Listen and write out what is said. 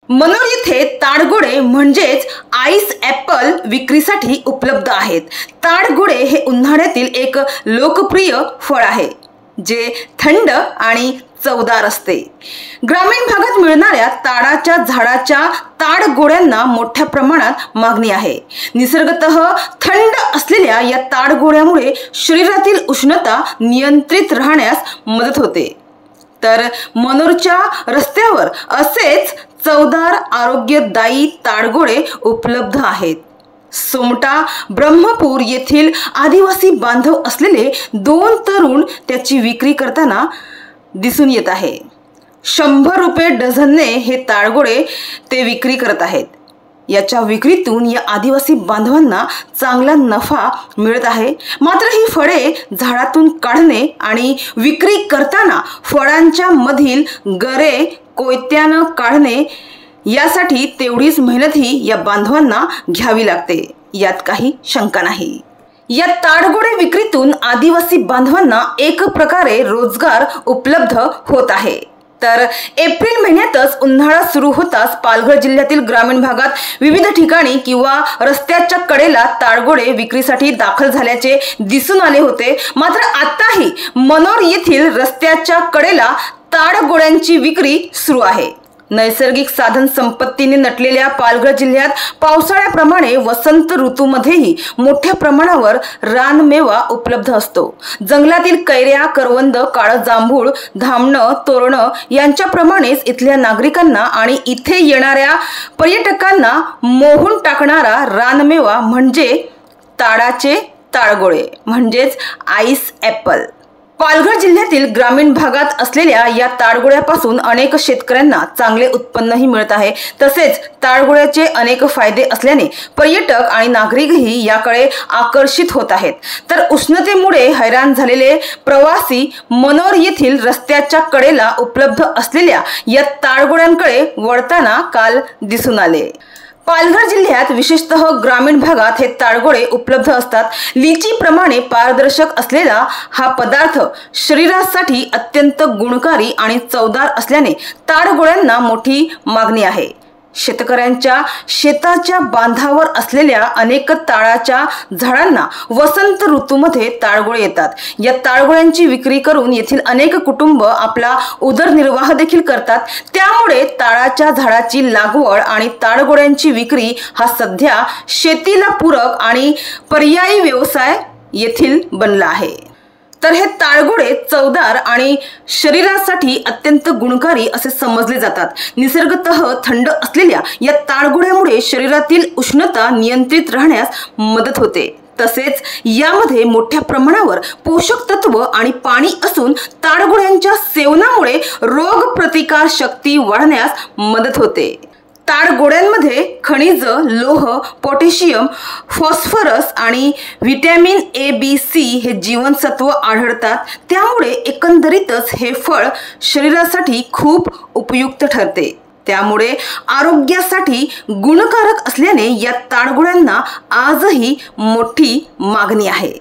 मनोर येथे ताडगोळे म्हणजेच ice Apple विक्रीसाठी उपलब्ध आहेत। ताडगोळे हे उन्हाळ्यातील एक लोकप्रिय फळ आहे जे थंड आणि चवदार असते। ग्रामीण भागात मिळणाऱ्या ताडाच्या झाडाच्या ताडगोळ्यांना मोठ्या प्रमाणात मागणी आहे। निसर्गतः थंड असलेल्या या ताडगोळ्यामुळे शरीरातील उष्णता नियंत्रित राहण्यास मदत होते। तर मनोरच्या रस्त्यावर असेच चवदार आरोग्यदायी ताडगोळे उपलब्ध आहेत। सोमटा ब्रह्मपूर येथील आदिवासी बांधव असलेले 2 तरुण त्याची विक्री करताना दिसून येत आहे। 100 रुपये डझनने हे ताडगोळे ते विक्री करत आहेत। याच्या विक्रीतून या आदिवासी बांधवांना चांगला नफा मिळत आहे। मात्र ही फळे झाडातून काढणे आणि विक्री करताना फळांच्या मधील गरे कोयत्याने काढणे यासाठी तेवढीच मेहनतही या बांधवांना घ्यावी लागते, यात काही शंका नाही। या ताडगोळे विक्रीतून आदिवासी बांधवांना एक प्रकारे रोजगार उपलब्ध होत आहे। तर एप्रिल महिन्यातच उन्हाळा सुरू होताच पालघर जिल्ह्यातील ग्रामीण भागात विविध ठिकाणी किंवा रस्त्याच्या कडेला ताडगोळे विक्रीसाठी दाखल झाल्याचे दिसून आले होते। मात्र आताही मनोर येथील रस्त्याच्या कडेला ताडगोळ्यांची विक्री सुरू आहे। नैसर्गिक साधन संपत्तीने नटलेल्या पालघर जिल्ह्यात पावसाळ्याप्रमाणे वसंत ऋतूमध्येही मोठ्या प्रमाणावर रानमेवा उपलब्ध असतो। जंगलातील कैऱ्या, करवंद, काळं जांभूळ, धामणं, तोरणं यांच्याप्रमाणेच इथल्या नागरिकांना आणि इथे येणाऱ्या पर्यटकांना मोहून टाकणारा रानमेवा म्हणजे ताडाचे ताडगोळे म्हणजेच आईस ॲपल। पालघर जिल्ह्यातील ग्रामीण भागात असलेल्या या ताडगोळ्यापासून अनेक शेतकऱ्यांना चांगले उत्पन्नही मिळत आहे। तसेच ताडगोळ्याचे अनेक फायदे असल्याने पर्यटक आणि नागरिकही याकडे आकर्षित होत आहेत। तर उष्णतेमुळे हैराण झालेले प्रवासी मनोर येथील रस्त्याच्या कडेला उपलब्ध असलेल्या या ताडगोळ्यांकडे वळताना काल दिसून आले। पालघर जिल्ह्यात विशेषतः ग्रामीण भागात हे ताडगोळे उपलब्ध असतात। लिचीप्रमाणे पारदर्शक असलेला हा पदार्थ शरीरासाठी अत्यंत गुणकारी आणि चवदार असल्याने ताडगोळ्यांना मोठी मागणी आहे। शेतकऱ्यांच्या शेताच्या बांधावर असलेल्या अनेक ताडाच्या झाडांना वसंत ऋतूमध्ये ताडगोळे येतात। या ताडगोळ्यांची विक्री करून येथील अनेक कुटुंब आपला उदरनिर्वाह देखील करतात। त्यामुळे ताडाच्या झाडाची लागवड आणि ताडगोळ्यांची विक्री हा सध्या शेतीला पूरक आणि पर्यायी व्यवसाय येथील बनला आहे। तर हे ताडगोळे चवदार आणि शरीरासाठी अत्यंत गुणकारी असे समजले जातात। निसर्गतः थंड असलेल्या या ताडगोळ्यामुळे शरीरातील उष्णता नियंत्रित राहण्यास मदत होते। तसेच यामध्ये मोठ्या प्रमाणावर पोषक तत्व आणि पाणी असून ताडगोळ्यांच्या सेवनामुळे रोगप्रतिकार शक्ती वाढण्यास मदत होते। ताडगोळ्यांमध्ये खनिज, लोह, पोटॅशियम, फॉस्फरस आणि व्हिटॅमिन ए, बी, सी हे जीवनसत्व आढळतात। त्यामुळे एकंदरीतच हे फळ शरीरासाठी खूप उपयुक्त ठरते। त्यामुळे आरोग्यासाठी गुणकारक असल्याने या ताडगोळ्यांना आजही मोठी मागणी आहे।